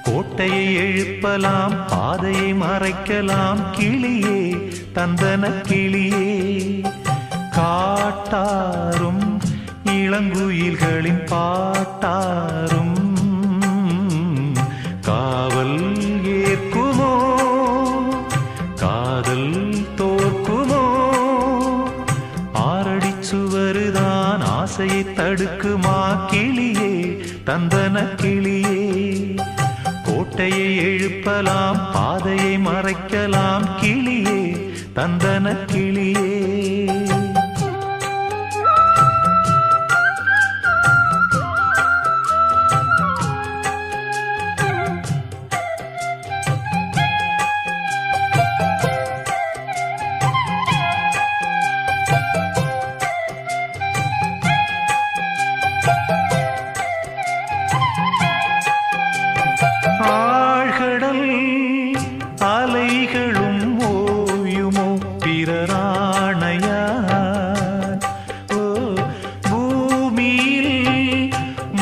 கோட்டையை எழுப்பலாம், பாதையை மறைக்கலாம், கிளியே தந்தன கிளியே. காட்டாரும் இளங்குயில்களின் பாட்டாரும் காவல் ஏற்குமோ, காதல் தோற்குமோ? ஆரடி சுவருதான் ஆசையை தடுக்குமா, கிளியே தந்தன கிளியே. கோட்டையை எழுப்பலாம், பாதையை மறைக்கலாம், கிளியே தந்தன கிளியே. ஆழ்கடல் அலைகளும் ஓயுமோ பிறராணையார்? ஓ, பூமியில்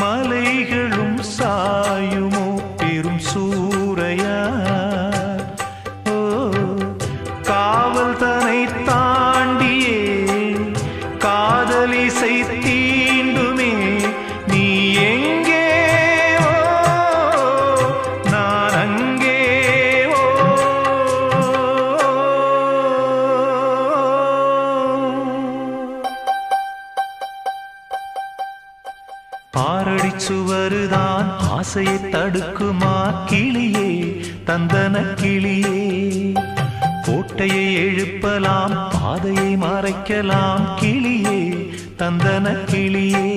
மலைகளும் சாயுமோ பெரும் சூறையார்? ஓ, காவல் தனை தாண்டியே காதலிசை தீண்டுமே, நீ எங்கே ஆரடி சுவருதான் ஆசையை தடுக்குமா, கிளியே தந்தன கிளியே. கோட்டையை எழுப்பலாம், பாதையை மறைக்கலாம், கிளியே தந்தன கிளியே.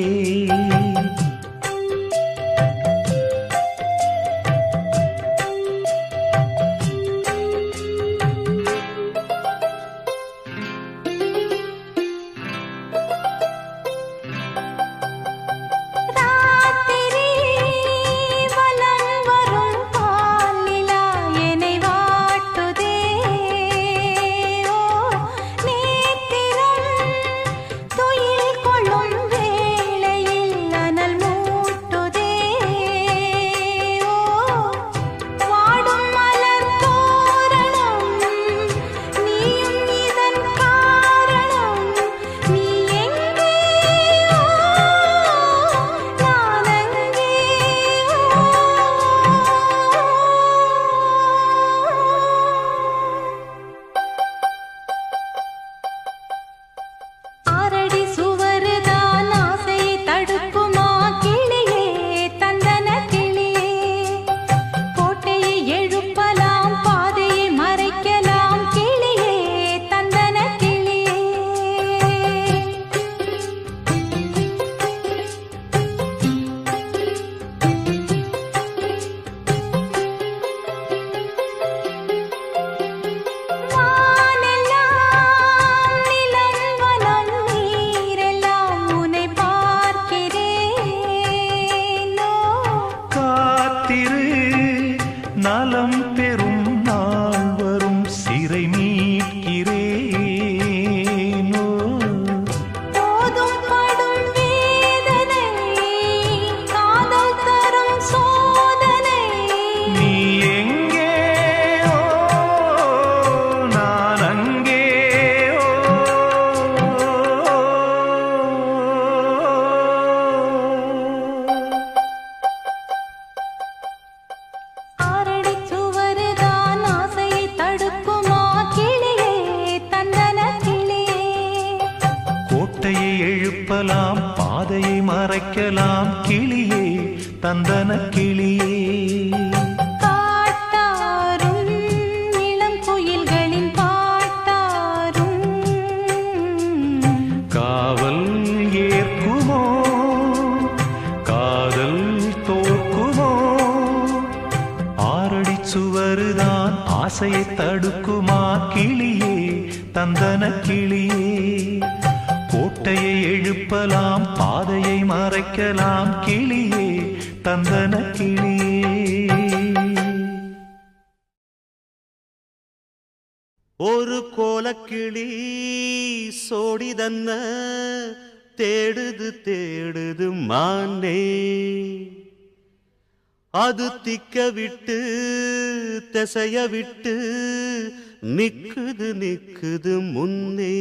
நலம் பெறும் நாள் வரும், சிறை மீட்கிறேனோ. போதும் படும் வேதனை, காதல் தரும் சோதனை. நீ எங்கே ஓ, நான் அங்கே ஓ. கோட்டையை எழுப்பலாம், பாதையை மறைக்கலாம், கிளியே தந்தன கிளியே. காட்டாரும் இளம் குயில்களின் பாட்டாரும் காவல் ஏற்குமோ, காதல் தோற்குமோ? ஆரடி சுவருதான் ஆசையை தடுக்குமா, கிளியே தந்தன கிளியே. கோட்டையை எழுப்பலாம், பாதையை மறைக்கலாம், கிளியே தந்தன கிளியே. ஒரு கோலக்கிளி சோடிதன்ன தேடுது தேடுது மானே, அது திக்க விட்டு திசைய விட்டு நிக்குது நிக்குது முன்னே.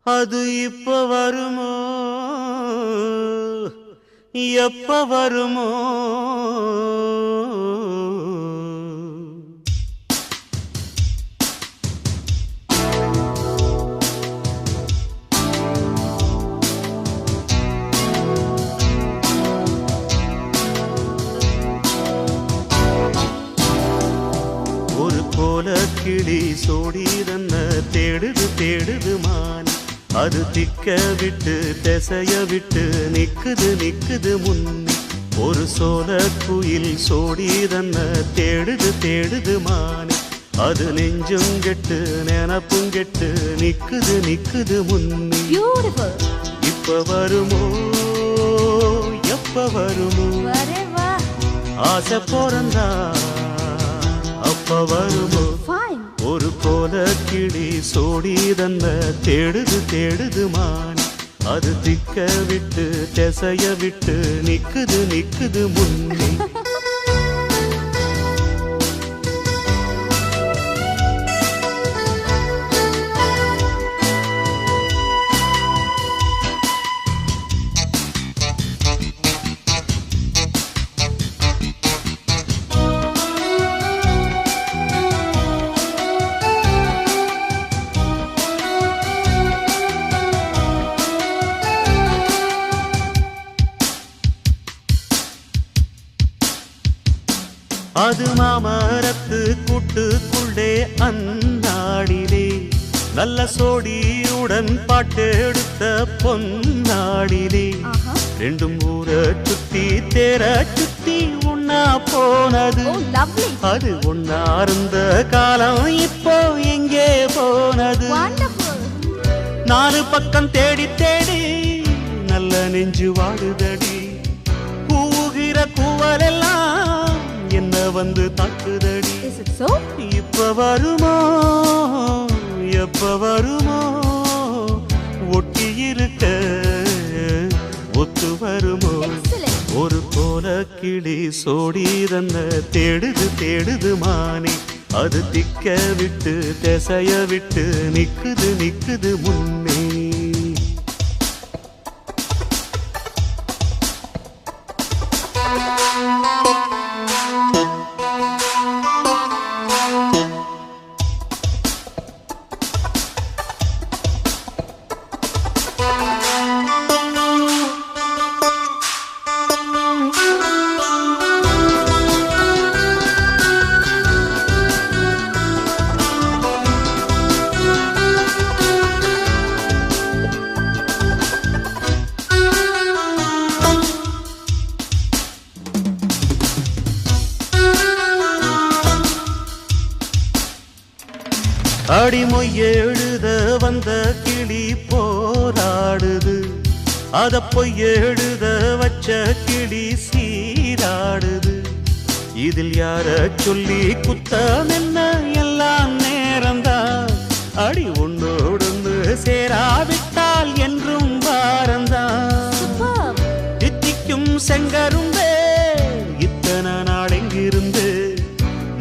அது இப்ப வருமோ எப்ப வருமோ? ஒரு கோல கிளி சோடி தன்ன தேடுது தேடுது மான். அது திக்க விட்டு திசைய விட்டு நிக்குது நிக்குது முன்னே. ஒரு சோல குயில் சோடி தன்ன தேடுது தேடுது மான். அது நெஞ்சும் கெட்டு நினப்பும் கெட்டு நிக்குது நிக்குது முன்னே. Beautiful. இப்ப வருமோ எப்ப வருமோ? ஆசை பிறந்தா அப்ப வருமோ? ஒரு கோல கிளி சோடி தன்ன தேடுது தேடுது மான். அது திக்க விட்டு திசைய விட்டு நிக்குது நிக்குது முன்னே. அது மாமரத்து கூட்டுக்குள்ளே அந்நாடிலே நல்ல சோடியுடன் பாட்டெடுத்த பொன்னாடிலே. ரெண்டும் ஊர சுத்தி தேர சுத்தி ஒன்னா போனது. அது ஒன்னா இருந்த காலம் இப்போ எங்கே போனது? நாலு பக்கம் தேடி தேடி நல்ல நெஞ்சு வாடுதடி. கூவுகிற கூவலெல்லாம் என்ன வந்து தாக்குதடி. இப்ப வருமோ எப்ப வருமோ? ஒட்டி இருக்க ஒத்து வருமோ? ஒரு கோல கிளி சோடி தன்ன தேடுது தேடுது மானே. அது திக்க விட்டு திசைய விட்டு நிக்குது நிக்குது முன்னே. அடிமொய் எழுத வந்த கிளி போராடுது. அத பொய் எழுத வச்ச கிளி சீராடுது. இதில் யார சொல்லி குத்தம் என்ன? எல்லாம் நேரம்தான். அடி உன்னோடு சேராவிட்டால் என்றும் வாரந்தான். தித்திக்கும் செங்கரும்பே இத்தனை நாள் எங்கிருந்து?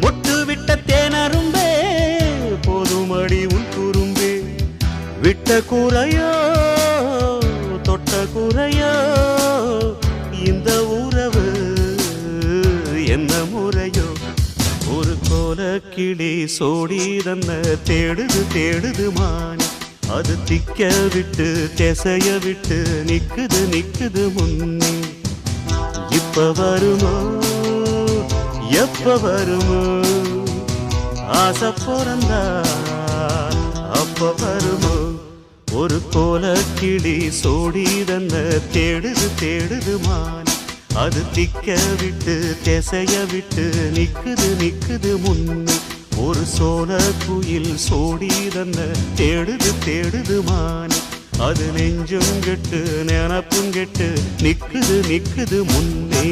மொட்டு விட்ட தேனரும்பே போதுமடி உன் குறும்பே. விட்ட குறையோ தொட்ட குறையோ இந்த உறவு என்ன முறையோ? ஒரு கோல கிளி சோடி தன்ன தேடுது தேடுது மான். அது திக்க விட்டு திசைய விட்டு நிக்குது நிக்குது முன்னே. இப்ப வருமோ எப்ப வருமோ? ஆசை பிறந்தா அப்ப வருமோ? ஒரு கோல கிளி சோடி தன்ன தேடுது தேடுது மான். அது திக்க விட்டு திசைய விட்டு நிக்குது நிக்குது முன்னே. ஒரு சோல குயில் சோடி தன்ன தேடுது தேடுது மான். அது நெஞ்சும் கெட்டு நினப்பும் கெட்டு நிக்குது நிக்குது முன்னே.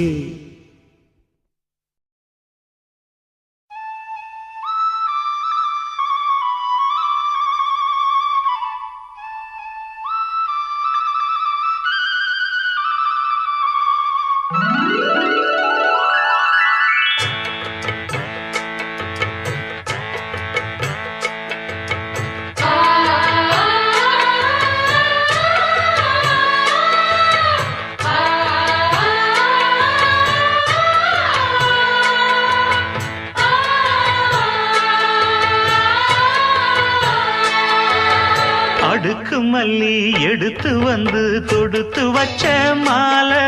மல்லி எடுத்து வந்து தொடுத்து வச்ச மாலை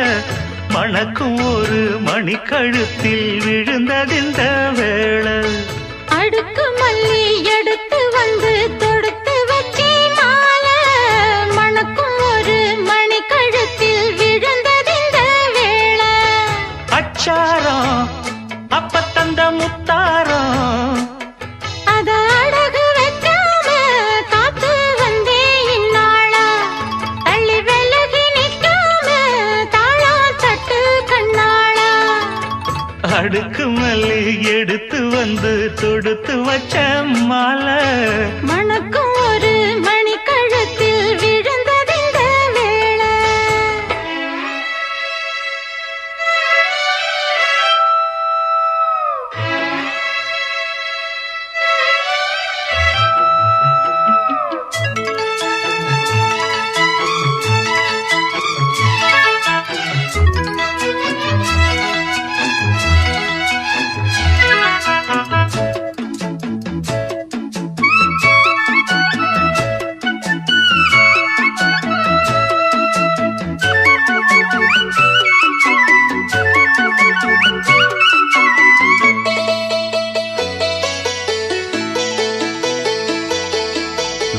மணக்கும் ஒரு மணிக்கழுத்தில் விழுந்ததிந்த வேளை அடுக்கு மல்லி எடுத்து வந்து தொடுத்து வச்சே மாலை மணக்கும் ஒரு மணி கழுத்தில் விழுந்ததிந்த வேளை அச்சாரம் அப்ப தந்த முத்தாரம் அத அடகு வைக்காம காத்து வந்தே இந்நாளா தள்ளி விலகி நிற்காம தாளா தட்டு கண்ணாளா அடுக்கு மல்லி எடுத்து வந்து தொடுத்து வச்ச மாலை மணக்கும் ஒரு மணி கழுத்தில் விழுந்ததிந்த வேளை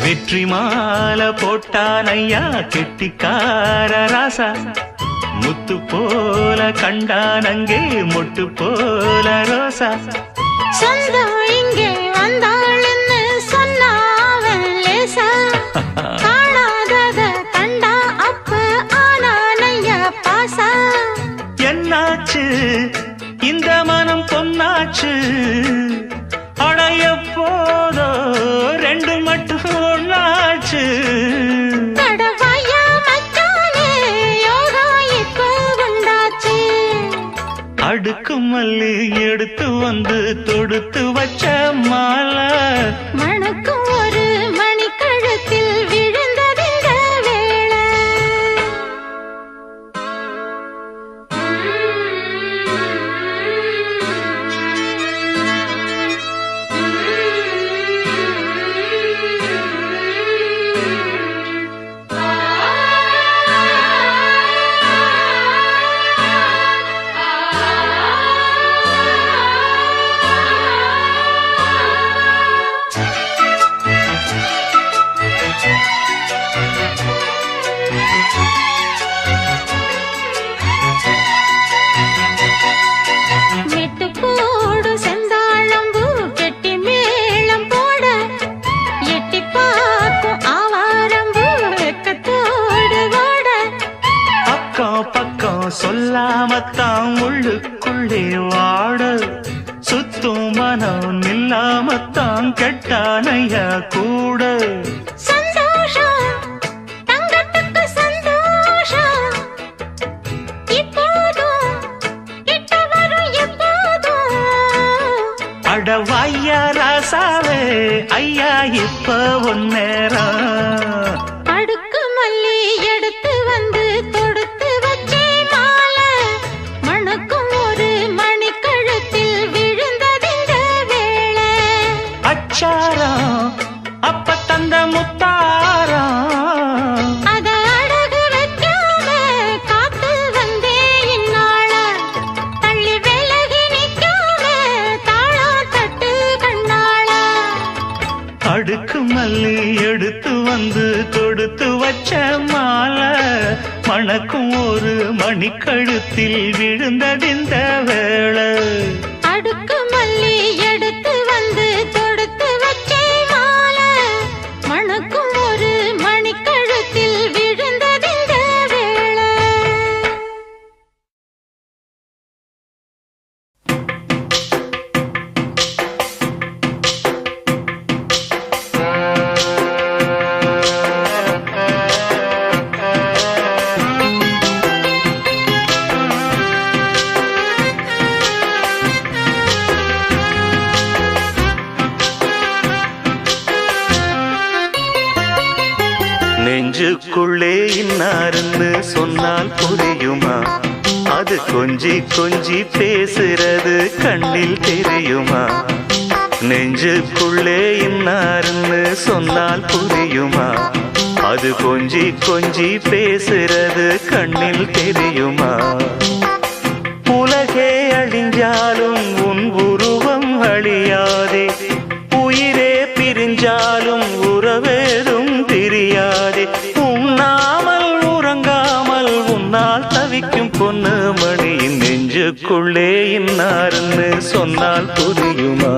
வெற்றி மாலை போட்டான் ஐயா கெட்டிக்கார ராசா முத்து போல கண்டான் அங்கே மொட்டு போல ரோசா சொந்தம் இங்கே வந்தாள்னு சொன்னாவன் லேசா காணாதத கண்டா அப்ப ஆனானையா பாசா என்னாச்சு இந்த மனம் பொன்னாச்சு அடைய போதோ ரெண்டு மட்டும் ஒன்னாச்சு கடவாயா மச்சானே யோகா இப்போ உண்டாச்சு அடுக்கு மல்லி எடுத்து வந்து தொடுத்து வச்ச மாலை மணக்கும் ஒரு மணி கழுத்தில் விழுந்ததிந்த வேளை மெட்டு போடு செந்தாழம்பூ கெட்டி மேளம் போட எட்டி பார்க்கும் ஆவாரம்பூ வெக்கத்தோடு ஓட அக்கம் பக்கம் சொல்லாமத்தான் உள்ளுக்குள்ளே வாட சுத்தும் மனம் நில்லாமத்தான் கெட்டானையா கூட சந்தோஷம் தங்கத்துக்கு சந்தோஷம் இப்போதும் கிட்ட வரும் எப்போதும் அடவாயா ராசாவே ஐயா இப்ப ஒன்னேரம் அடுக்கு மல்லி எடுத்து வந்து தொடுத்து வச்சே மாலை மணக்கும் ஒரு மணி கழுத்தில் விழுந்ததிந்த வேளை அச்சாரம் அப்ப தந்த முத்தாரம் அத அடகு வைக்காம காத்து வந்தே இந்நாளா தள்ளி விலகி நிற்காம தாளா தட்டு கண்ணாளா அடுக்கு மல்லி எடுத்து வந்து தொடுத்து வச்ச மாலை மணக்கும் ஒரு மணிக்கழுத்தில் விழுந்ததிந்த வேளை அடுக்கு மல்லி எடுத்து வந்து தொடுத்து வச்சே மாலை மணக்கும் ஒரு மணி கழுத்தில் விழுந்ததிந்த வேளை நெஞ்சுக்குள்ளே இன்னாருன்னு சொன்னால் புரியுமா அது கொஞ்சி கொஞ்சி பேசுறது கண்ணில் தெரியுமா நெஞ்சுக்குள்ளே இன்னாருன்னு சொன்னால் புரியுமா அது கொஞ்சி கொஞ்சி பேசுறது கண்ணில் தெரியுமா? உலகே அழிஞ்சாலும் உன் உருவம் அழியாதே, உயிரே பிரிஞ்சாலும் உறவேதும் தெரியாதே. உண்ணாமல் உறங்காமல் உன்னால் தவிக்கும் பொண்ணு மணியின் நெஞ்சுக்குள்ளே இன்னார்னு சொன்னால் புரியுமா?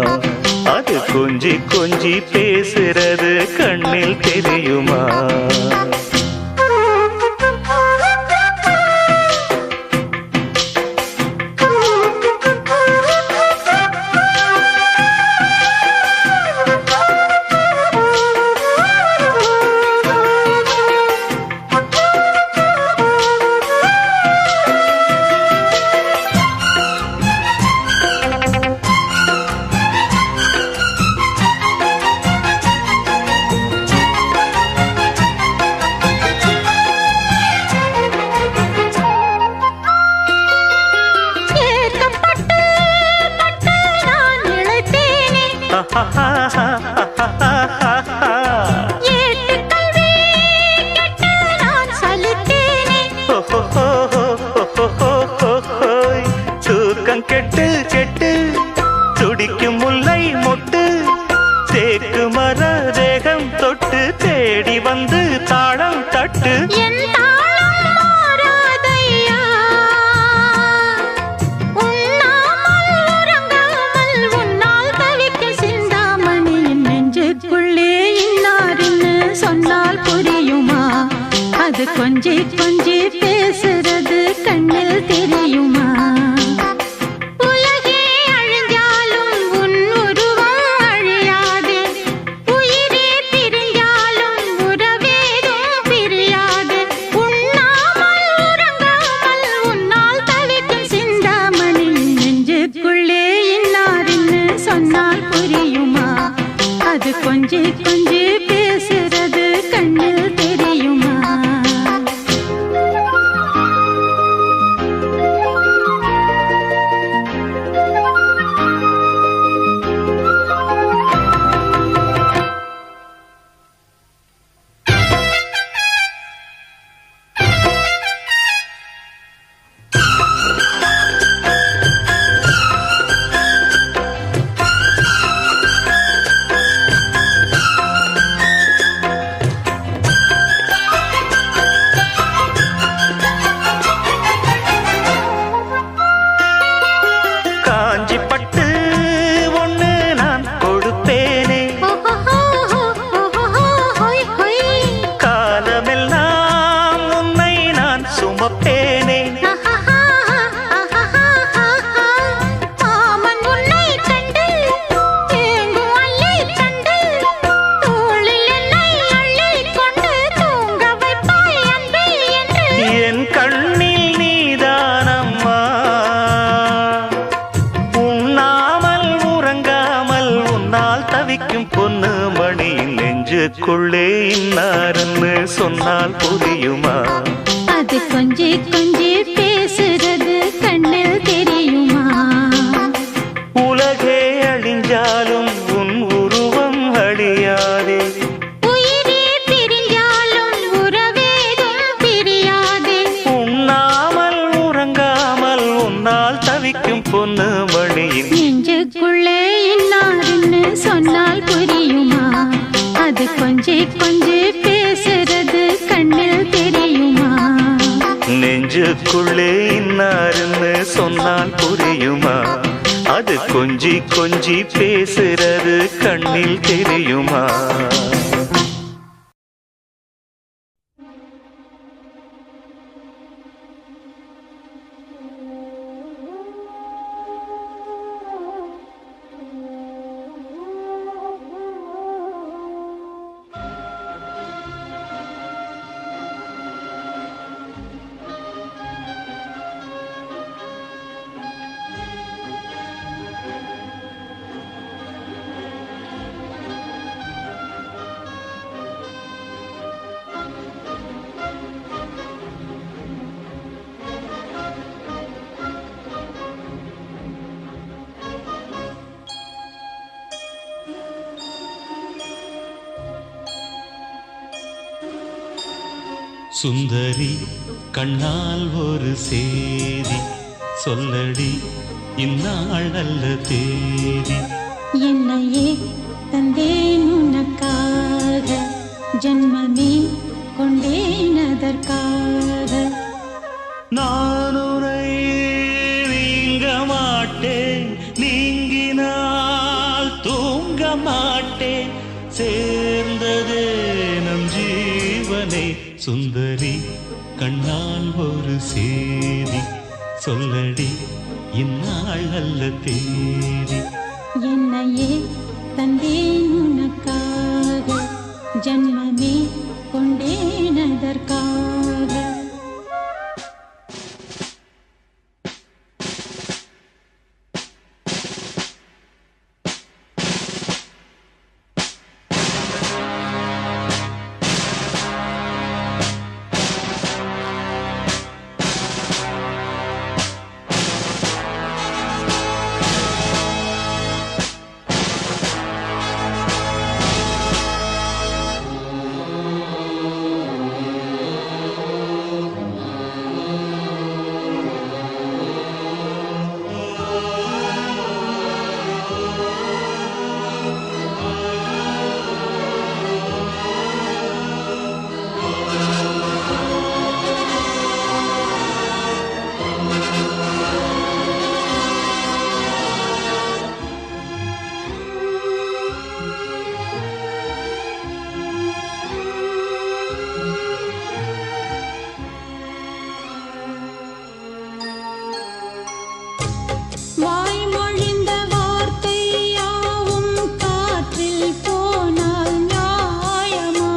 அது கொஞ்சி கொஞ்சி பேசுறது கண்ணில் தெரியுமா? தூக்கம் கெட்டு கெட்டு துடிக்கும் முல்லை மொட்டு, தேக்கு மர தேகம் தொட்டு தேடி வந்து தாளம் தட்டு. அது கொஞ்சி கொஞ்சி பேசுறது கண்ணில் தெரியுமா? உலகே அழிஞ்சாலும் உன் உருவம் அழியாதே, உயிரே பிரிஞ்சாலும் உறவேதும் பிரியாது. உண்ணாமல் உறங்காமல் உன்னால் தவிக்கும் சிந்தாமணி நெஞ்சுக்குள்ளே இன்னார்னு சொன்னால் புரியுமா? அது கொஞ்சி கொஞ்சி பேசுறது கண்ணில் தெரியுமா? பொண்ணு மணியின் நெஞ்சுக்குள்ளே இன்னார்னு சொன்னால் புரியுமா? அது கொஞ்சி கொஞ்சி பேசுறது கண்ணில் தெரியுமா? உலகே அழிஞ்சாலும் உன் உருவம் அழியாதே, உயிரே பிரிஞ்சாலும் உறவேதும் பிரியாதே. உண்ணாமல் உறங்காமல் உன்னால் தவிக்கும் பொண்ணு மணியின் நெஞ்சுக்குள்ளே இன்னார்னு சொன்னால் புரியுமா? அது கொஞ்சி கொஞ்சி பேசுறது கண்ணில் தெரியுமா? நெஞ்சுக்குள்ளே இன்னார்னு சொன்னால் புரியுமா? அது கொஞ்சி கொஞ்சி பேசுறது கண்ணில் தெரியுமா? சுந்தரி கண்ணால் ஒரு சேதி சொல்லடி இந்நாள் நல்ல தேதி. என்னையே தந்தேன் உனக்காக, ஜன்மமே கொண்டேன் அதற்காக. நான் உரை நீங்க மாட்டேன், நீங்கினால் தூங்க மாட்டேன், சேர்ந்ததே நம் ஜீவனே. சுந்தரி கண்ணால் ஒரு சேதி சொல்லடி இந்நாள் நல்ல தேதி. என்னையே தந்தேன் உனக்காக, ஜன்மமே கொண்டேன் அதற்காக. வாய்மொழிந்த வார்த்தை யாவும் காற்றில் போனால் நியாயமா?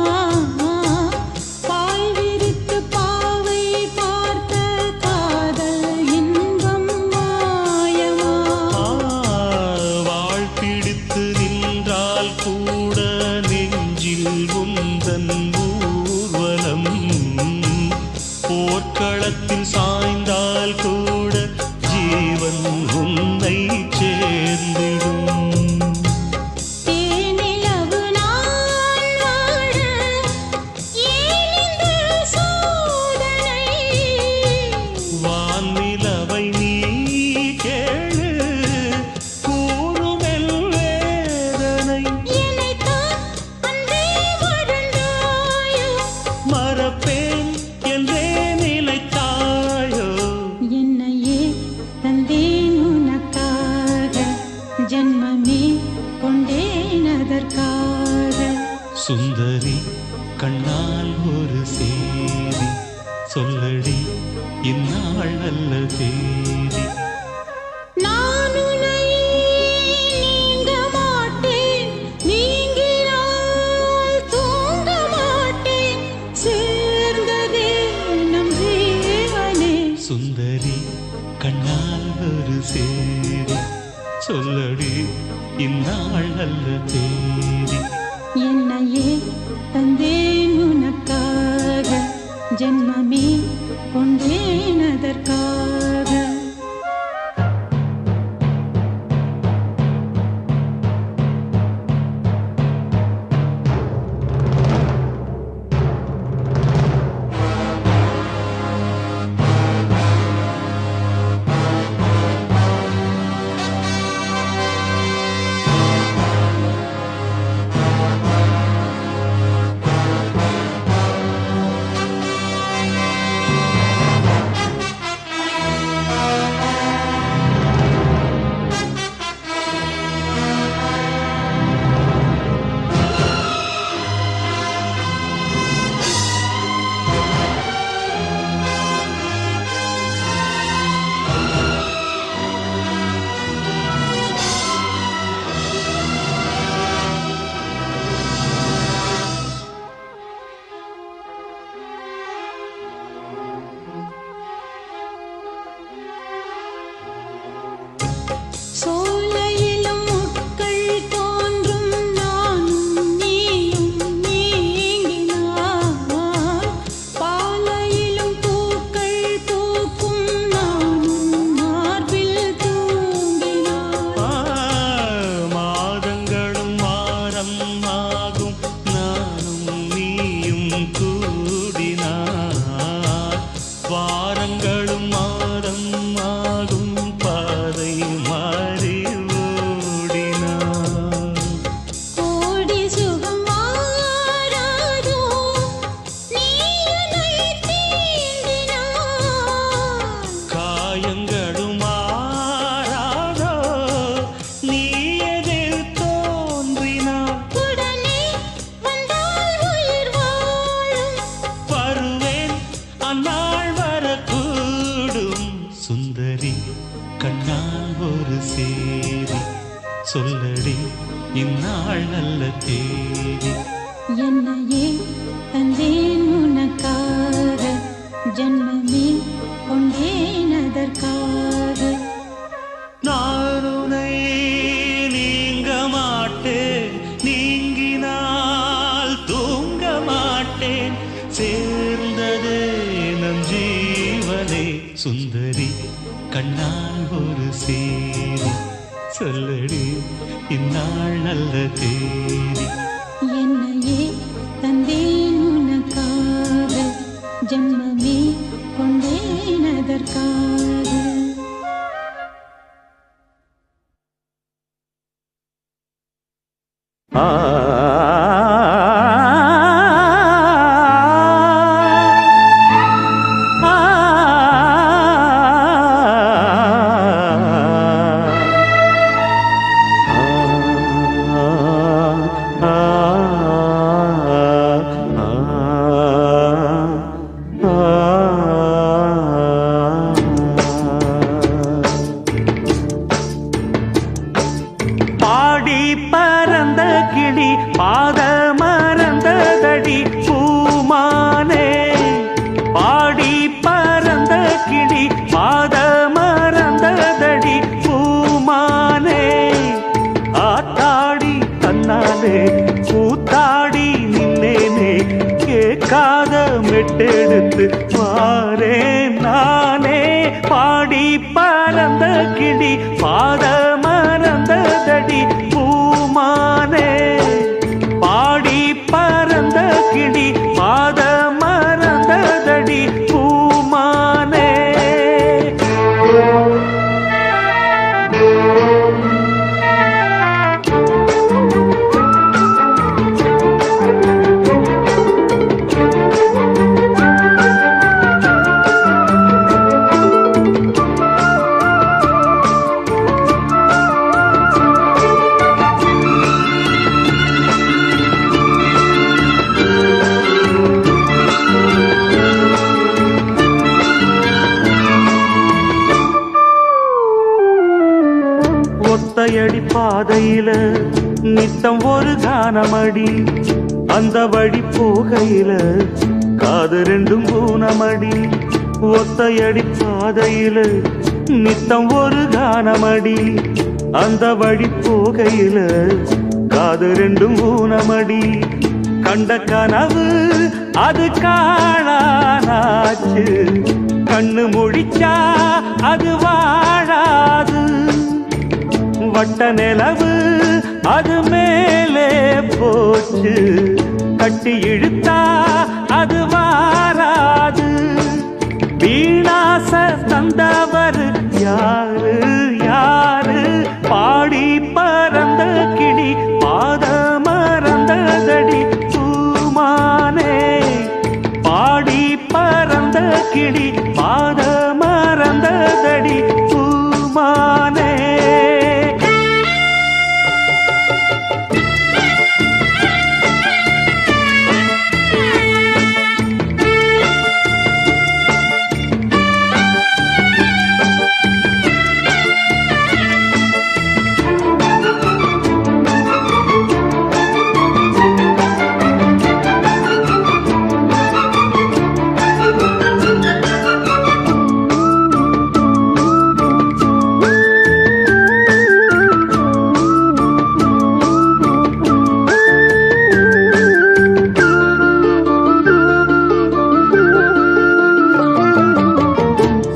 பாய் விரித்து பாவை பார்த்த காதல் இன்பம் மாயமா? வாழ் பிடித்து நின்றால் கூட நெஞ்சில் உந்தன் ஊர்வலம், போர்க்களத்தில் சாய்ந்தால் கூட ஜீவன் உன்னை சேர்ந்திடும். தேனிலவு நான் வாழ ஏன் இந்த சோதனை? வான்நிலவை நீ கேளு கூறுமெல் வேதனை. என்னைத்தான் அன்றே வாழ்ந்தாயோ, மறப்பேன் என்றே நிலைத்தாயோ. என்னையே தந்தேன் உனக்காக, ஜன்மமே கொண்டேன் அதற்காக. சுந்தரி கண்ணால் ஒரு சேதி சொல்லடி இந்நாள் நல்ல தேதி. நான் உன்னை நீங்க மாட்டேன், நீங்கினால் தூங்க மாட்டேன், சேர்ந்ததே நம் ஜீவனே. சுந்தரி கண்ணால் ஒரு சேதி சொல்லடி இந்நாள் நல்ல தேதி. என்னையே தந்தேன் உனக்காக, ஜன்மமே கொண்டேன் அதற்காக. சேரி சொல்லடி இந்நாள் நல்ல தேதி என்னையே தந்தேன் உனக்காக ஜன்மமே கொண்டேன் அதற்காக நான் உன்னை நீங்க மாட்டேன் நீங்கினால் தூங்க மாட்டேன் சேர்ந்தது நம் ஜீவனே சுந்தரி கண்ணால் ஒரு சேரி சொல்லடி இந்நாள் நல்ல தேதி என்னையே தந்தேன் உனக்காக ஜன்மமே கொண்டேன் அதற்காக பாடி பறந்த கிளி பாத மறந்ததடி பூமானே பாடி பறந்த கிளி பாத மறந்ததடி பூமானே ஆத்தாடி தன்னாலே கூத்தாடி நின்னேனே கேட்காத மெட்டெடுத்து வாரேன் நானே பாடி பறந்த கிளி பாத மறந்ததடி பூமானே பாடி பறந்த கிளி பாத மறந்ததடி பூமானே ஒத்தையடி பாதையில நித்தம் ஒரு கானமடி அந்த வழி போகையில காது ரெண்டும் ஊனமடி ஒத்தையடி பாதையில நித்தம் ஒரு கானமடி அந்த வழி போகையில காது ரெண்டும் ஊனமடி கண்ட கனவு அது காணானாச்சு கண்ணு முழிச்சா அது வாழாது வட்ட நிலவு அது மேலே போச்சு கட்டி இழுத்தா அது வாராது வீணாச தந்தவர் யாரு யாரு பாடி பறந்த கிளி பாத மறந்ததடி பூமானே பாடி பறந்த கிளி பாத மறந்ததடி பூமானே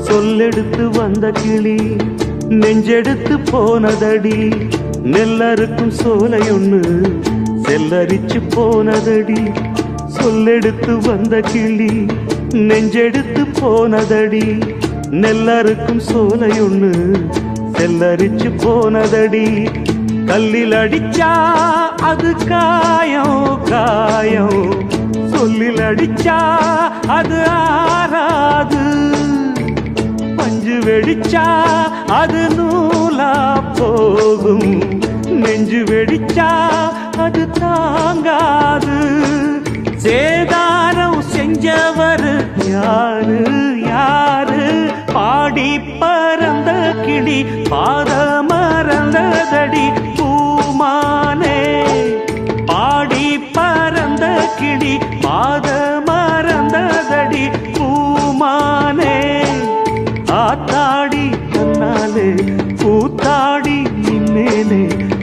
சொல்லெடுத்து வந்த கிளி நெஞ்செடுத்து போனதடி நெல்லறுக்கும் சோலை ஒண்ணு செல்லரிச்சு போனதடி சொல்லெடுத்து வந்த கிளி நெஞ்செடுத்து போனதடி நெல்லறுக்கும் சோலை ஒண்ணு செல்லரிச்சு போனதடி கல்லில் அடிச்சா அது காயம் காயம் சொல்லில் அடிச்சா அது ஆறாது பஞ்சு வெடிச்சா அது நூலா போகும் நெஞ்சு வெடிச்சா அது தாங்காது சேதாரம் செஞ்சவர் யாரு யாரு பாடி பறந்த கிளி பாதம கூத்தாடி நின்னேனே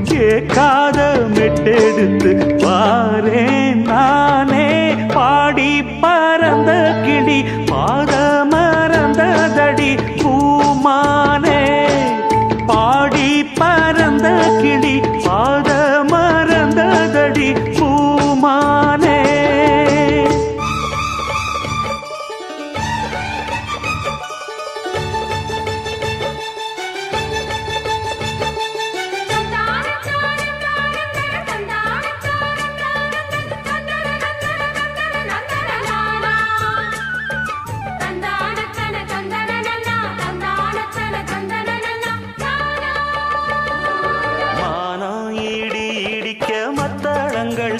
கேட்காத மெட்டெடுத்து பாரேன் நானே பாடி பறந்த கிளி பாத மறந்ததடி பூமானே பாடி பறந்த கிளி பாத மறந்ததடி பூமானே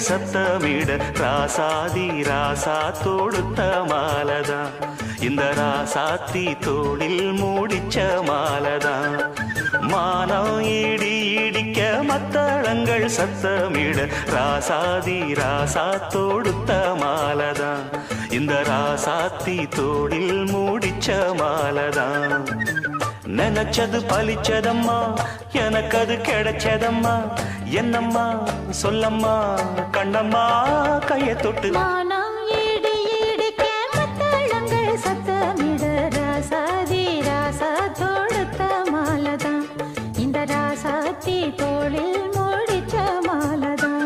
சத்தமிட ராசாதி ராசா தொடுத்த மாலதான் இந்த ராசாத்தி தோளில் மூடிச்ச மாலதான் மானம் இடி இடிக்க மத்தளங்கள் சத்தமிட ராசாதி ராசா தொடுத்த மாலதான் இந்த ராசாத்தி தோளில் மூடிச்ச மாலதான் நினைச்சது பலிச்சதம்மா எனக்கு அது கிடைச்சதம்மா என்னம்மா சொல்லம்மா கண்ணம்மா கைய தொட்டு மானம் இடி இடிக்க மத்தளங்கள் சத்தமிட ராசாதி ராசா தொடுத்த மாலதான் இந்த ராசாத்தி தோளில் மூடிச்ச மாலதான்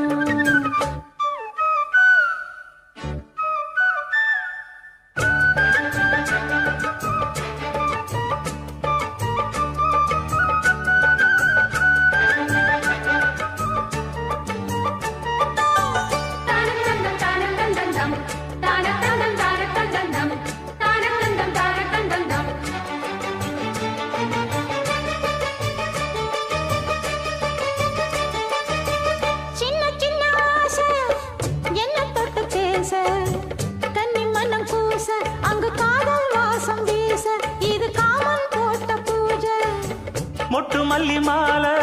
மொட்டு மல்லி மாலை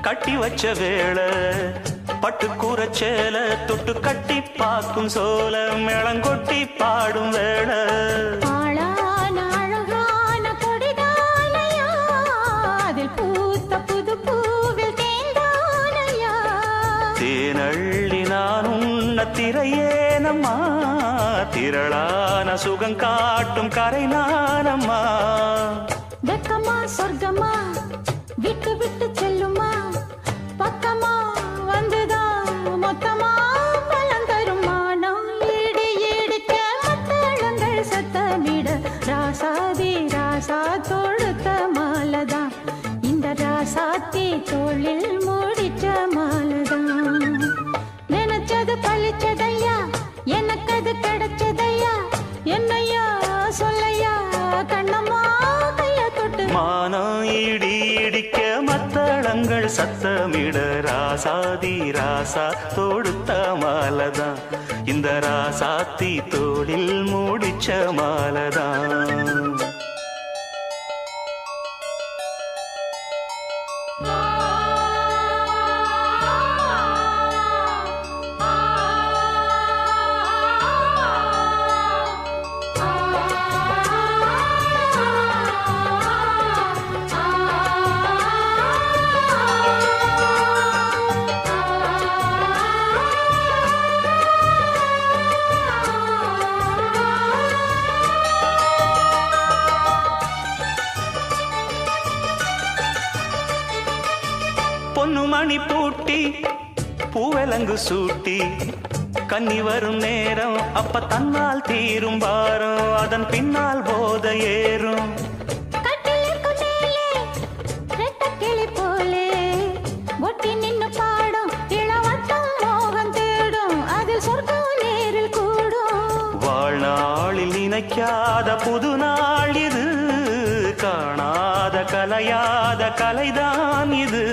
கட்டி வச்ச வேளை பட்டு கூரச்சேல தொட்டு கட்டி பார்க்கும் சோல மேளங்கொட்டி பாடும் வேளை தேனள்ளி நான் உன்ன திரையேனம்மா திரளான சுகம் காட்டும் கரை நானம்மா வெக்கமா சொர்க்கமா விட்டு விட்டு செல்லுமா பக்கமா வந்துதான் மொத்தமா பலம் தரும் மானம் இடி இடிக்க மத்தளங்கள் சத்தமிட ராசாதி ராசா தொடுத்த மாலதான் இந்த ராசாத்தி தோளில் மூடிச்ச மாலதான் நினைச்சது பழிச்சதையா எனக்கு அது கிடைச்சதையா என்னையா சொல்லையா கண்ணம்மா மானம் இடி இடிக்க மத்தளங்கள் சத்தமிட ராசாதி ராசா தொடுத்த மாலதான் இந்த ராசாத்தி தோளில் மூடிச்ச மாலதான் பொன்னு மணி பூட்டி பூவலங்கு சூட்டி கன்னி வரும் நேரம் அப்ப தன்னால் தீரும் பாரம் அதன் பின்னால் போத ஏறும் வாழ்நாளில் நினைக்காத புது நாள் இது காணாத கலையாத கலைதான் இது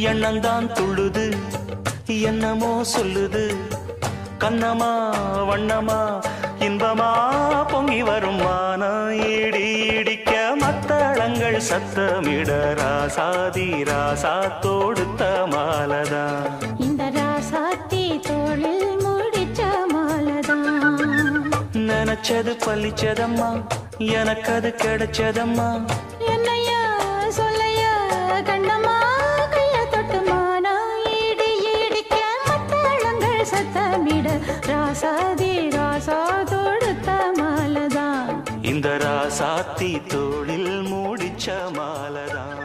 எண்ணந்தான் துள்ளுது என்னமோ சொல்லுது கண்ணமா வண்ணமா இன்பமா பொங்கி வரும் மானம் இடி இடிக்க மத்தளங்கள் சத்தமிட ராசாதி ராசா தொடுத்த மாலதான் இந்த ராசாத்தி தோளில் நினைச்சது பலிச்சதம்மா, எனக்கு அது கிடைச்சதம்மா. என்னையா சொல்லையா கண்ணம்மா, கைய தொட்டுமா நான் ஈடி ஈடிக்க மத்தாளங்கள் சத்தமிட ராசாதி ராசா தொடுத்த மாலதான். இந்த ராசாத்தி தோளில் மூடிச்ச மாலதான்.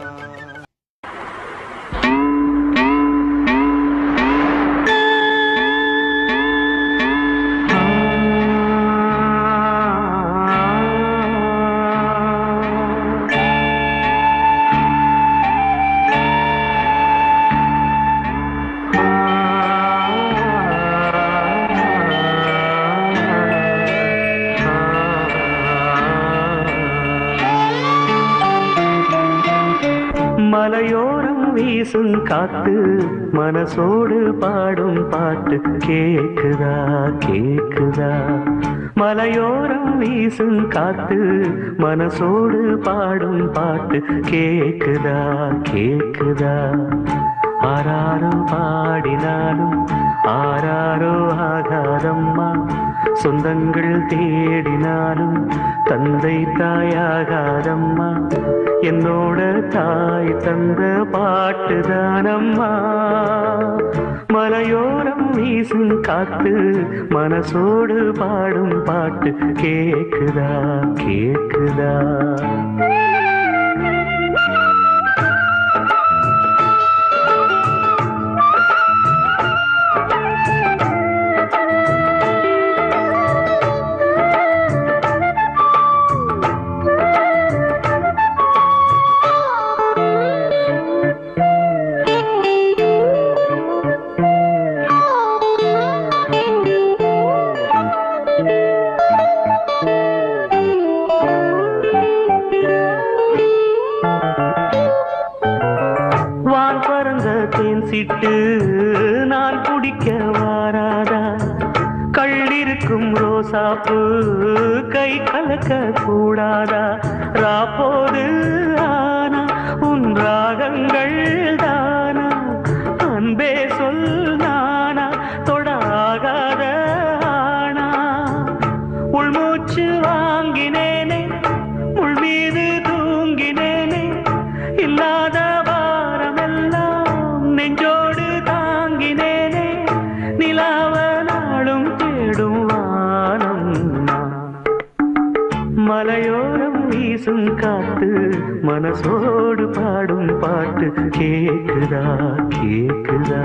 மலையோரம் வீசும் காத்து மனசோடு பாடும் பாட்டு கேக்குதா கேக்குதா. மலையோரம் வீசும் காத்து மனசோடு பாடும் பாட்டு கேக்குதா கேக்குதா. ஆராரோ பாடினாலும் ஆராரோ ஆகாதம்மா, சொந்தங்கள் தேடினாலும் தந்தை தாயாகாதம்மா. என்னோட தாய் தந்த பாட்டுதானம்மா. மலையோரம் வீசும் காத்து மனசோடு பாடும் பாட்டு கேக்குதா கேக்குதா. சிட்டு நான் குடிக்க வாராதா, கள்ளிருக்கும் ரோசாப்பு கை கலக்க கூடாதா. ராப்போது ஆனா உன் ராகங்கள் தானா, அன்பே சொல் நானா தொடாகாத ஆனா. உள்மூச்சு வாங்கினேனே உள் மீது தூங்கினேனே, இல்லாத நெஞ்சோடு தாங்கினேனே நிலாவ நாளும் தேடும் வானம். மலையோரம் வீசும் காத்து மனசோடு பாடும் பாட்டு கேக்குதா கேக்குதா.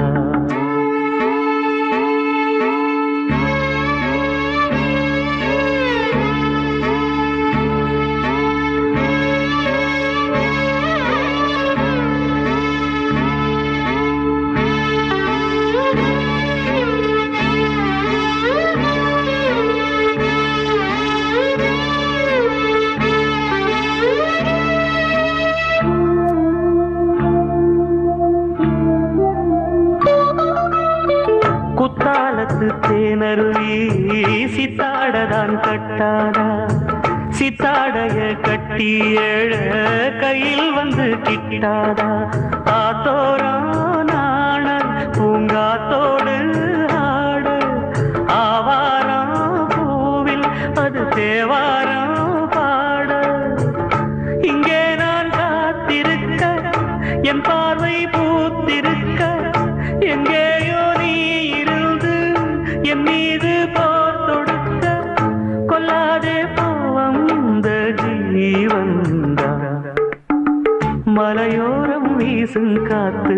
குத்தாலத்து தேனருவி சித்தாடதான் கட்டாதா, சித்தாடைய கட்டி ஏழ கையில் வந்து கிட்டாதா. ஆத்தோரம் நாண பூங்காத்தோடு ஆட, ஆவாரம் பூவில் அது தேவாரம் பாட. இங்கே நான் காத்திருக்க என் பார்வை பூத்திருக்க, எங்கேயோ நீ இருந்து என் மீது போர் தொடுக்க. கொல்லாதே பாவம் இந்த ஜீவன்தான். மலையோரம் வீசும் காத்து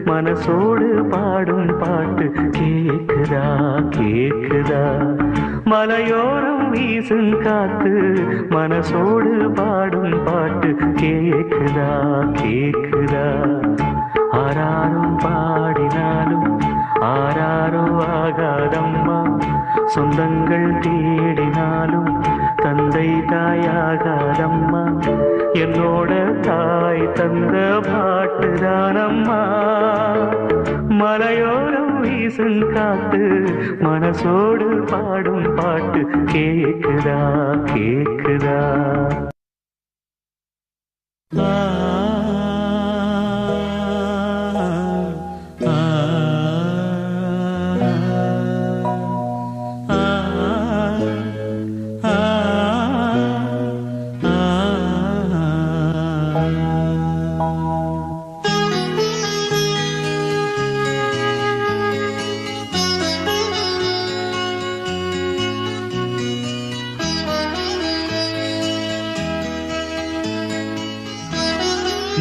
மனசோடு பாடும் பாட்டு கேக்குதா கேக்குதா. மலையோரம் வீசும் காத்து மனசோடு பாடும் பாட்டு கேக்குதா கேக்குதா. ஆராரும் பாடினாலும் ஆராரோ ஆகாதம்மா, சொந்தங்கள் தேடினாலும் தந்தை தாயாகாதம்மா. என்னோட தாய் தந்த பாட்டுதானம்மா. மலையோரம் வீசும் காத்து மனசோடு பாடும் பாட்டு கேக்குதா கேக்குதா.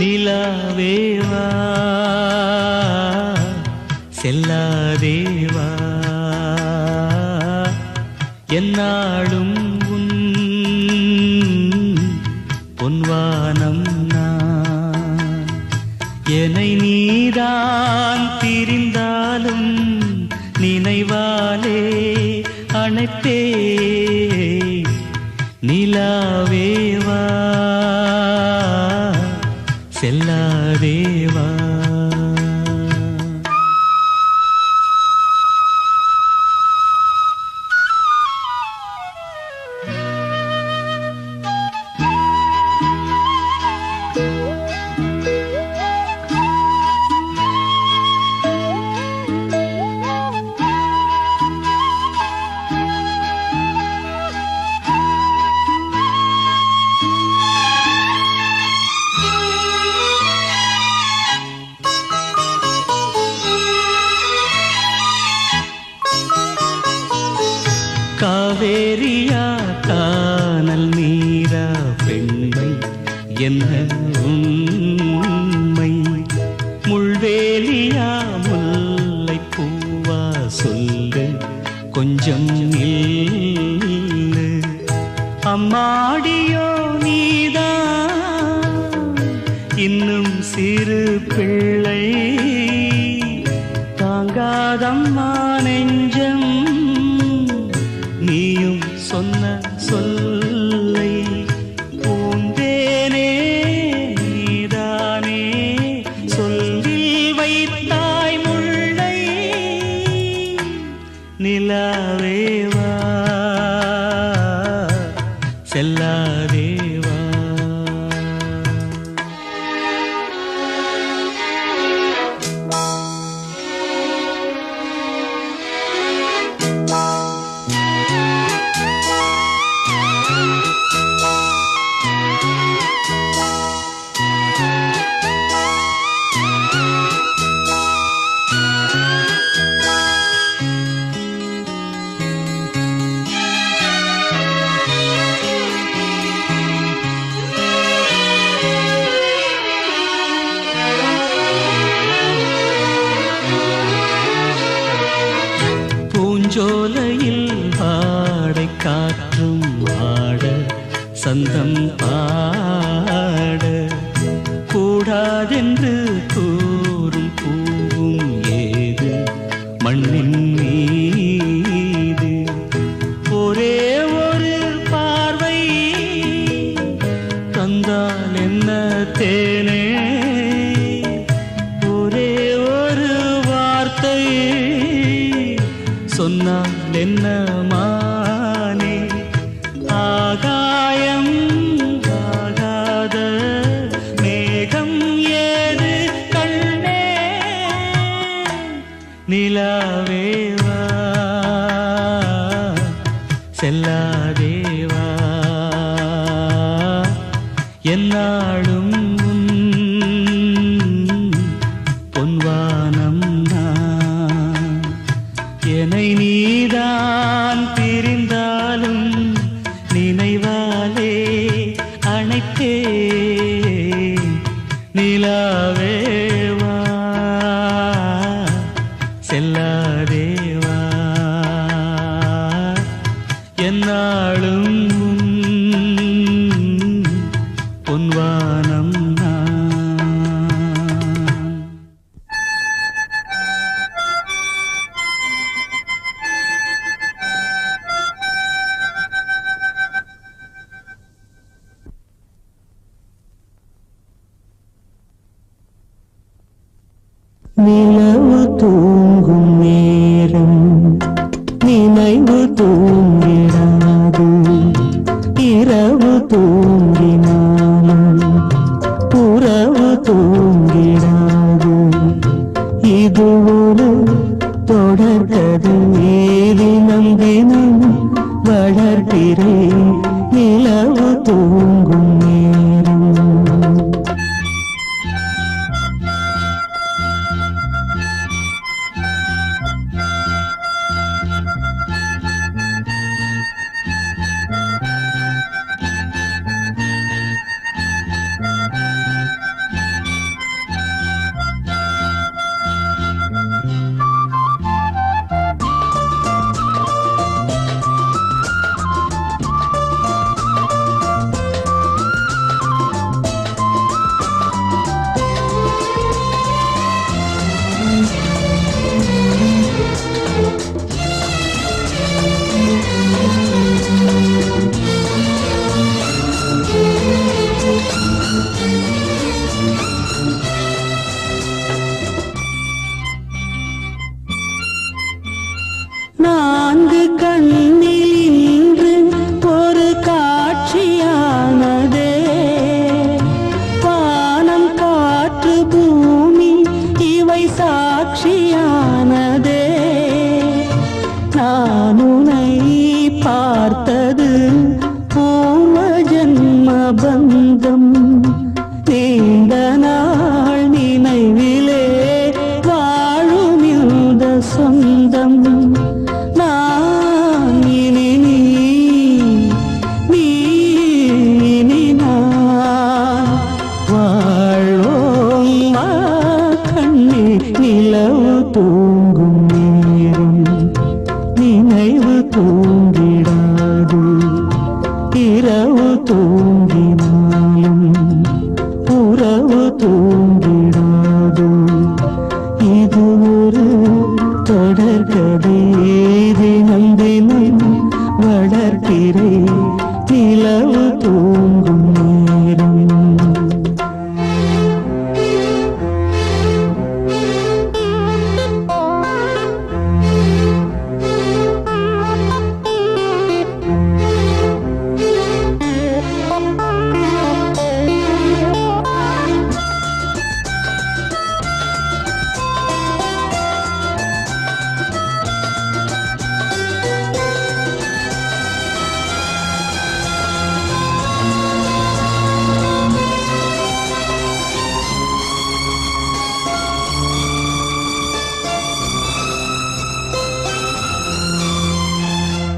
நிலாவேவா செல்லாதேவா என்னாலும் உன் பொன்வானம் நான் என்னை நீதான் பிரிந்தாலும் நினைவாலே அணைப்பே நிலாவேவா செல்லாதேவா காவேரியா கானல் நீரா பெண்மை என்ன உண்மை முள்வேலியா முல்லை பூவா சொல்லு கொஞ்சம் நில்லு அம்மாடியோ நீதான் இன்னும் சிறு பிள்ளை தாங்காதம்மா நெஞ்சம் நீயும் சொன்ன சொல்லை பூந்தேனே நீதானே சொல்லில் வைத்தாய் முல்லை நிலாவேவா செல்லாதேவா பூஞ்சோலையில் ஆடை காற்றும் ஆட சந்தம் பாட கூடாதென்று கூறும் பூவும் ஏது மண்ணின் மீது ஒரே ஒரு பார்வை தந்தால் என்ன தேனே ஒரே ஒரு வார்த்தை சொன்னால் என்ன மானே ஆகாயம் ஆகாத மேகம் ஏது கண்ணே நிலாவேவா செல்லாதேவா என்னாலும் பொன்வானம் நான் என்னை நீதான் பிரிந்தாலும் நினைவாலே அணைத்தே நிலாவேவா செல்லாதேவா என்னாலும் பொன்வானம் நான் நிலவு தூங்கும் நேரம் நினைவு தூங்கிடாது இரவு தூங்கினாலும் உறவு தூங்கிடாது இது ஒரு தொடர்கதை தினம் தினம் வளர்கிறேன் நிலவு தூங்கும் நேரம் உனை பார்த்தது பூர்வ ஜன்ம பந்தம் நீண்ட நாள் நினைவிலே வாழும் இந்த சொந்தம் நான் இனி நீ இனி நான் வாழ்வோம் வா கண்ணே நிலவு தூங்கும் நேரம் நினைவு தூங்கிடாது இரவு தூங்கினாலும் உறவு தூங்கிடாது இது ஒரு தொடர்கதை தினம் தினம் வளர்க்கிறே நிலவு தூங்கும் நேரம்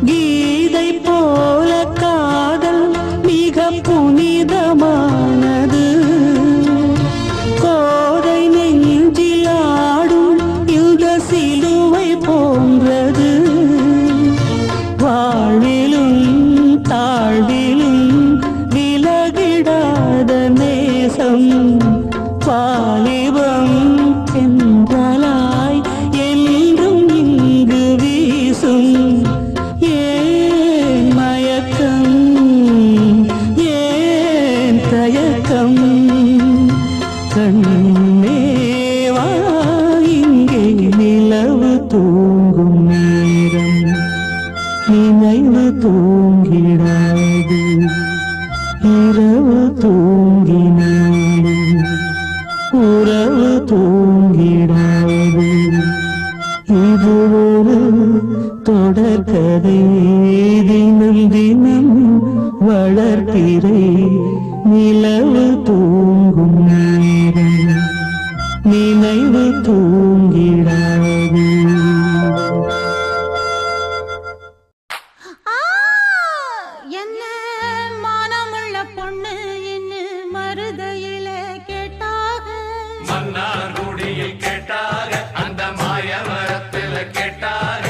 கீதை போல காதல் மிக புனிதமானது கோதை நெஞ்சில் ஆடும் யுக சிலுவை போன்றது வாழ்விலும் தாழ்விலும் விலகிடாத நேசம் வாலிபம் என்றலாய் என்றும் இங்கு வீசும் ஏன் மயக்கம் ஏன் தயக்கம் கண்ணேவா இங்கே நிலவு தூங்கும் நேரம் நினைவு தூங்கிடாது இரவு தூங்கினாலும் உறவு தூங்கிடாது இது ஒரு தொடர்கதை தினம் தினம் வளர்க்கிறே நிலவு தூங்கும் நேரம் நினைவு தூங்கிடாது என்ன மானமுள்ள பொண்ணு இன்னு மருதையில கேட்டாக மன்னார்குடியில் கேட்டாக அந்த மாயவரத்தில் கேட்டாக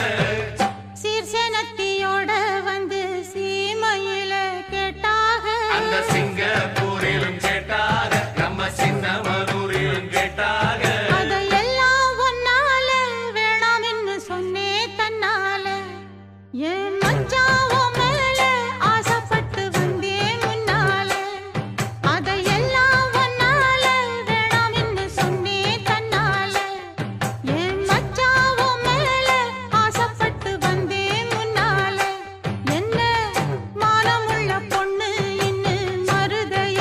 சீர்சனத்தியோட வந்து சீமையில கேட்டாக அந்த சிங்கப்பூரிலும் கேட்டாக நம்ம சின்னமனூரிலும் கேட்டாக அதையெல்லாம் ஒன்னால வேணாம்னு சொன்னே தன்னால என் மச்சாவோ மேல ஆசைப்பட்டு வந்தேன் முன்னால அதையெல்லாம் ஒன்னால வேணாம்னு சொன்னே தன்னால என் மச்சாவோ மேல ஆசைப்பட்டு வந்தேன் முன்னால என்ன மானமுள்ள பொண்ணு இன்னு மருதையில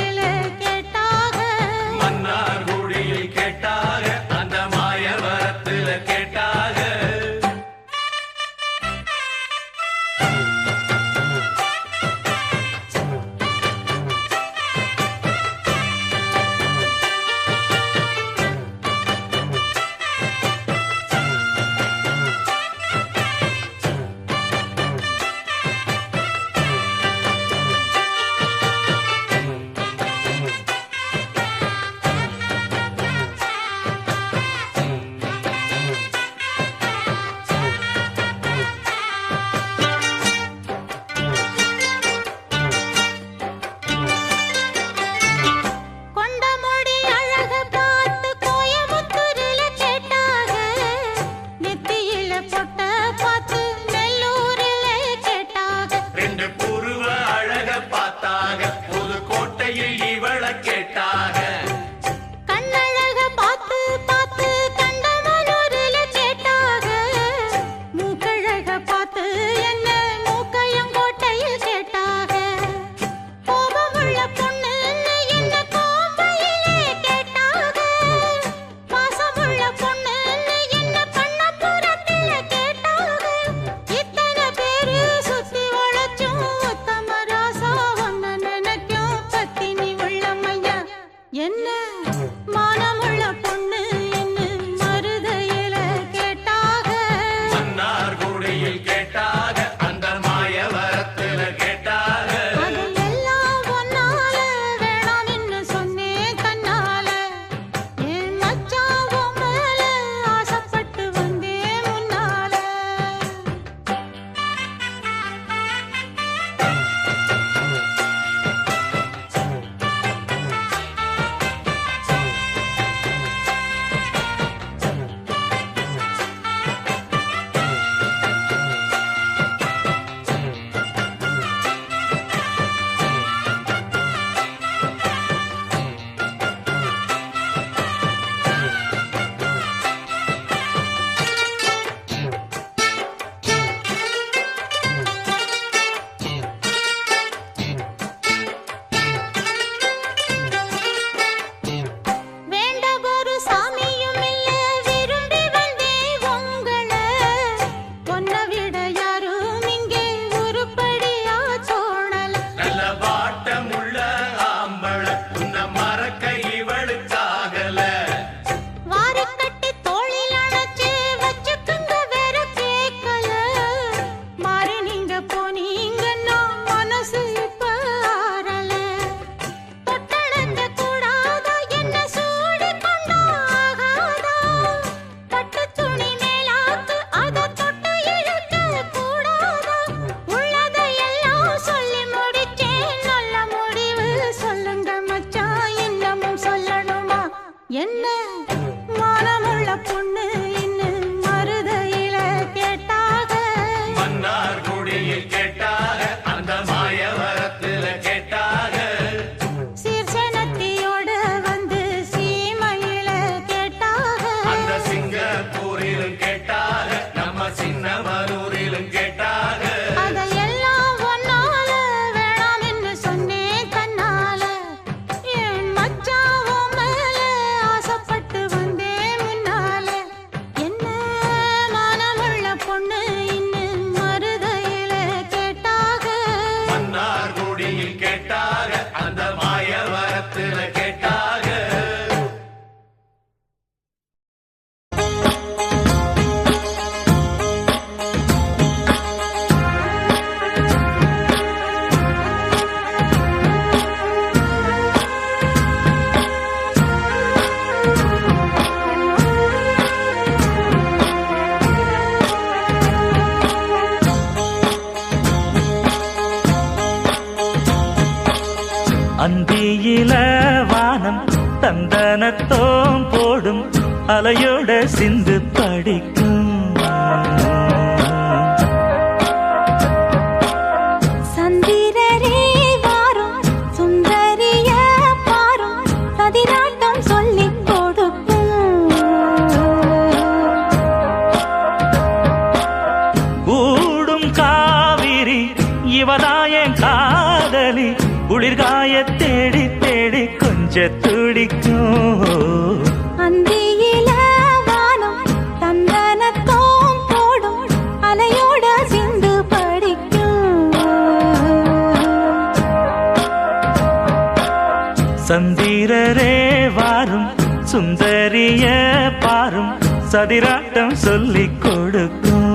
போனீங்கன்னா மனசு இப்ப ஆறல. தொட்டளங்க கூடாதா, என்ன சூடி கொண்டா ஆகாதா. பட்டு துணி மேலாக்கு, அத தொட்டு இழுக்க கூடாதா. உள்ளதையெல்லாம் சொல்லி முடிச்சேன், நல்ல முடிவு சொல்லுங்க மச்சான், இன்னமும் சொல்லணுமா என்ன? மானமுள்ள பொண்ணு இன்னும் மருதையில கேட்டாக. மன்னார் குடியில் கேட்டாக, அந்த மாயவரத்துல கேட்டாக. சீர்சனத்தியோட வந்து சீமையில கேட்டாக. அந்த சிங்கப்பூரிலும் கேட்டாக, நம்ம சின்னமனூரிலும் கேட்டாக. அதையெல்லாம் ஒன்னால வேணாம்னு சொன்னேன் தன்னால. என் மச்சான் உன் மேல ஆசைப்பட்டு வந்தேன் முன்னால. என்ன மானமுள்ள பொண்ணு இன்னும் மருதையில கேட்டாக. மன்னார் குடியில் கேட்டாக, அந்த மாயவரத்துல கேட்டாக. அந்தியில வானம் தந்தனத்தோம் போடும் அலையோட சிந்து படிக்கும். சந்திரரே வாரும், சுந்தரிய பாரும், கதிராட்டம் சொல்லிக் கொடுக்கும். கூடும் காவிரி இவதாயன் காதலி, குளிர்காய தேடி தேடி கொஞ்ச துடிக்கும். அந்தியில வானம் தந்தனத்தோம் போடும் அலையோட சிந்து படிக்கும். சந்திரரே வாரும், சுந்தரிய பாரும், சதிராட்டம் சொல்லிக் கொடுக்கும்.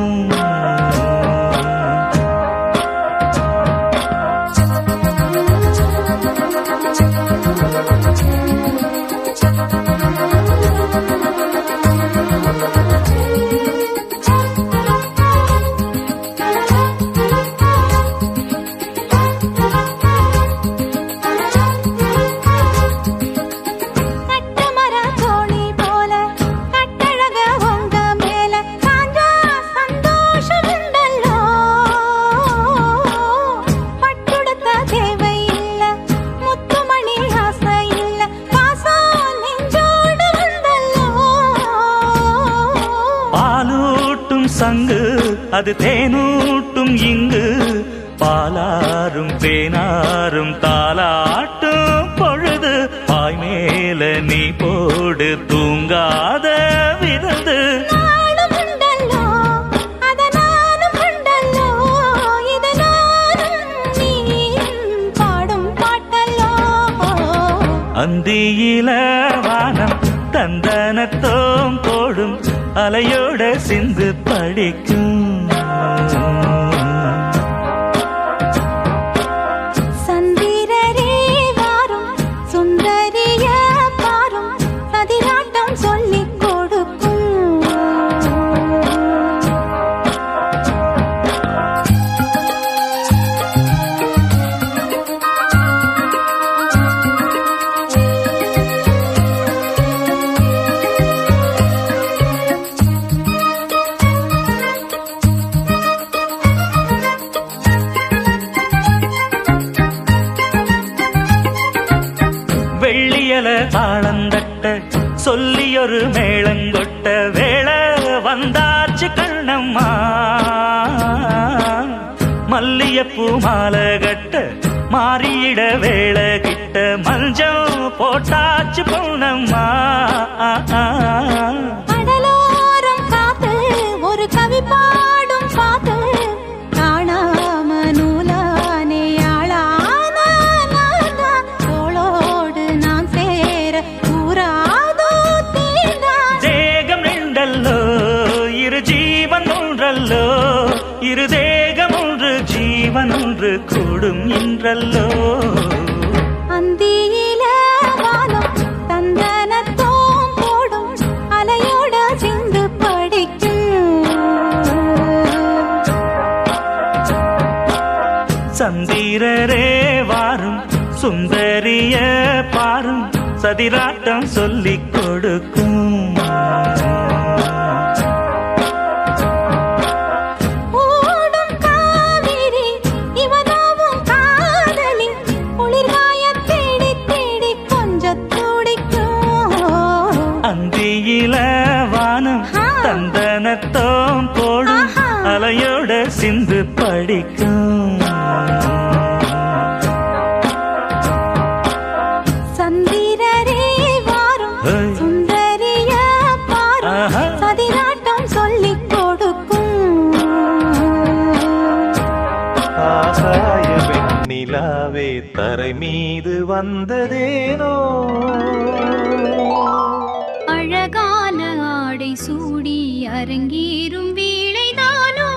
கட்டுமர தோணி போல கட்டழக உங்க மேல காஞ்சா சந்தோஷம் உண்டல்லோ. பட்டுடுத்த தேவை இல்ல, முத்துமணி ஆசை இல்ல, பாசம் நெஞ்சோடு வந்தல்லோ. பாலூட்டும் சங்கு அது தேனூட்டும் இங்கு, பாலாரும் தேனாரும் தாலாட்டும் பொழுது, பாய் மேல நீ போடு தூங்காத விருந்து. நானும் உண்டல்லோ, அத நானும் உண்டல்லோ, இத நானும் நீயும் பாடும் பாட்டல்லோ. அந்தியில வானம் தந்தனத்தோம் போடும் அலையோட சிந்து படிக்கும். சந்திரரே வாரும், சுந்தரிய பாரும், கதிராட்டம் சொல்லிக் கொடுக்கும். வெள்ளியல தாளந்தட்ட சொல்லியொரு மேளங்கொட்ட வேளை வந்தாச்சு கண்ணம்மா. மல்லியப்பூ மாலை கட்ட மாறியிட வேளை கிட்ட மஞ்சம் போட்டாச்சு பொண்ணம்மா. கடலோரம் காத்து ஒரு கவி பாடும் பாத்து, காணாம நூலானே ஆளான தோளோடு நான் சேர கூறாதோ தீண்டா. தேகம் நின்றல்லோ இரு ஜீவன் ஒன்றல்லோ, இரு தேகம் ஒன்று ஜீவன் ஜீவன் ஒன்று கூடும் என்றல்லோ. அந்தியில வானம் தந்தனத்தோம் போடும் அலையோட சிந்து படிக்கும். சந்திரரே வாரும் சுந்தரிய பாரும் சதிராட்டம் சொல்லிக் கொடுக்கும். ஓடும் காவிரி இவனாவும் காதலி குளிர்காய தேடி தேடி கொஞ்சம் துடிக்கும். அந்தியில வானம் தந்தனத்தோம் போடும் அலையோட சிந்து படிக்கும். சந்திரரே வாரும் சுந்தரிய பாரும் சதிராட்டம் சொல்லிக் கொடுக்கும். ஆகாய வெண்ணிலாவே தரை மீது வந்ததேனோ, அழகான ஆடை சூடி அரங்கேறும் வேளைதானோ.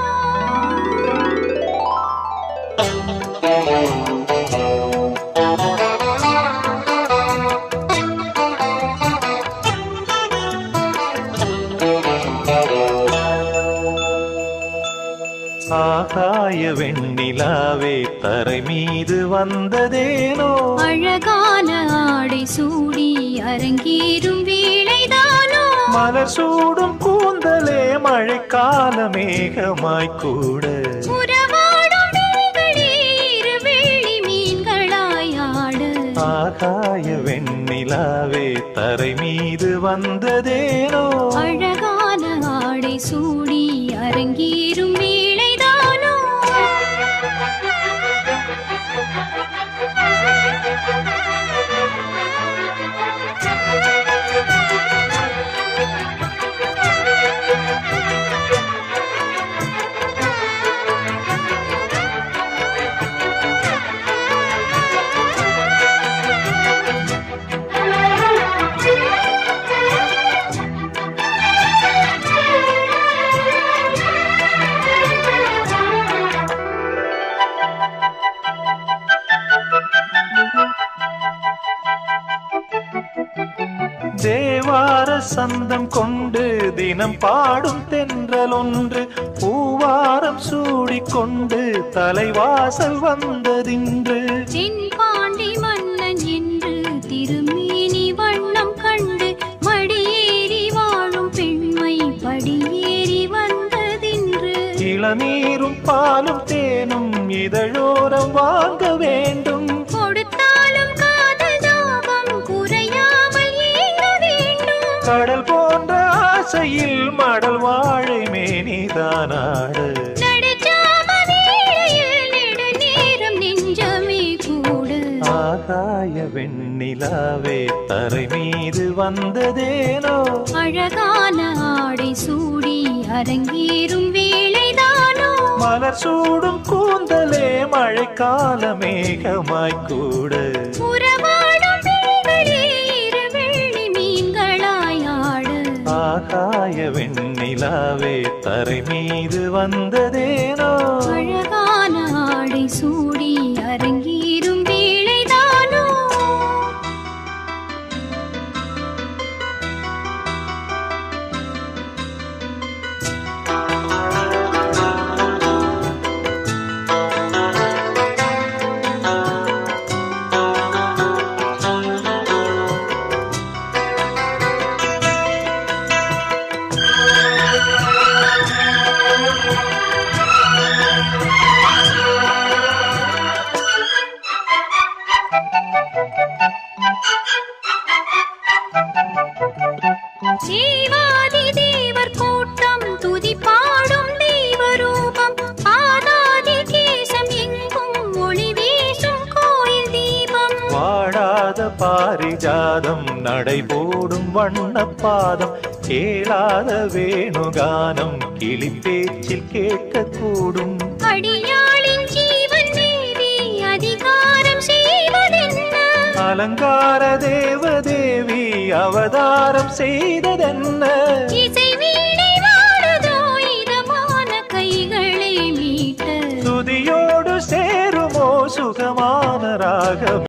ஆகாய வெண்ணிலாவே தரை மீது வந்ததேனோ, அழகான ஆடை சூடி அரங்கேறும் வேளைதானோ. மலர் சூடும் கூந்தலே மழைக்கால மேகமாய் கூட, உறவாடும் விழிகளே இரு வெள்ளி மீன்களாய் ஆட. ஆகாய வெண்ணிலாவே தரை மீது வந்ததேனோ, அழகான ஆடை சூடி அரங்கேறும் வேளைதானோ. தேவார சந்தம் கொண்டு தினம் பாடும் தென்றல் ஒன்று பூவாரம் சூடிக்கொண்டு தலைவாசல் வந்ததின்று. தென்பாண்டி மன்னன் என்று திருமேனி வண்ணம் கண்டு மடியேறி வாழும் பெண்மை படியேறி வந்ததின்று. இளநீரும் பாலும் தேனும் இதழோரம் வாங்க வேண்டும், கொடுத்தாலும் காதல் தாகம் குறையாமல் ஏங்க வேண்டும். கடல் போன்ற ஆசையில் மடல் வாழை மேனிதானாடு. நடுச்சாம வேளையில் நெடுநேரம் நெஞ்சமே கூட. ஆகாய வெண்ணிலாவே தரை மீது வந்ததேனோ, அழகான ஆடை சூடி அரங்கேறும் வேளைதானோ. மலர் சூடும் கூந்தலே மழைக்கால மேகமாய் கூட, உறவாடும் விழிகளே இரு வெள்ளி மீன்களாய் ஆட. ஆகாய வெண்ணிலாவே தரை மீது வந்ததேனோ, அழகான ஆடை சூடி அரங்கேறும் வேளைதானோ. தேவாதி தேவர் கூட்டம் துதி பாடும் தெய்வரூபம் ஆதாதி கேசம் எங்கும் ஒளி வீசும் கோயில் தீபம். வாடாத பாரிஜாதம் நடைபோடும் வண்ணப்பாதம் கேளாத வேணுகானம் கிளி பேச்சில் கேட்கக்கூடும். அடியாளின் ஜீவன் தேவி அதிகாரம் செய்வதென்ன. அலங்கார தேவதேவி அவதாரம் செய்ததென்ன. இசை வீணை வாடுதோ இதமான கைகளை மீட்ட. துதியோடு ராகம்